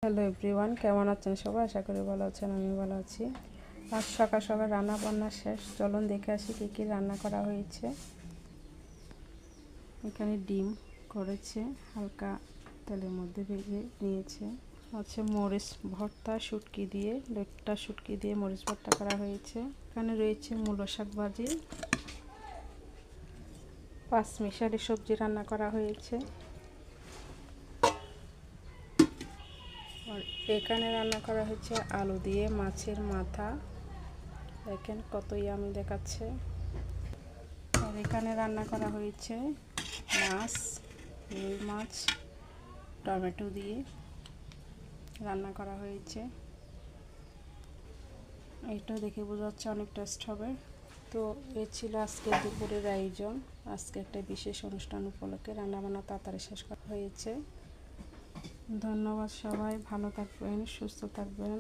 Hello everyone, কেমন আছেন সবাই? আশা করি ভালো আছেন। আমি ভালো আছি। আজ সকাল সকাল রান্না বান্না শেষ। চলুন দেখে আসি কী কী রান্না করা হয়েছে। এখানে ডিম করেছে, হালকা তেলের মধ্যে ভেজে নিয়েছে। আছে মরিচ ভর্তা, শুটকি দিয়ে, লেটটা শুটকি দিয়ে মরিচ ভর্তা করা হয়েছে। এখানে রয়েছে মূলো শাক ভাজি, পাঁচমিশালি সবজি রান্না করা হয়েছে। আর এখানে রান্না করা হয়েছে আলু দিয়ে মাছের মাথা, দেখেন কত ইয়ামি দেখাচ্ছে। আর এখানে রান্না করা হয়েছে মাছ, রুই মাছ টমেটো দিয়ে রান্না করা হয়েছে। এটা দেখে বোঝা যাচ্ছে অনেক টেস্ট হবে। তো এ ছিল আজকে দুপুরের আয়োজন। আজকে একটা বিশেষ অনুষ্ঠান উপলক্ষে রান্নাবান্না তাড়াতাড়ি শেষ করা হয়েছে। ধন্যবাদ সবাই, ভালো থাকবেন, সুস্থ থাকবেন।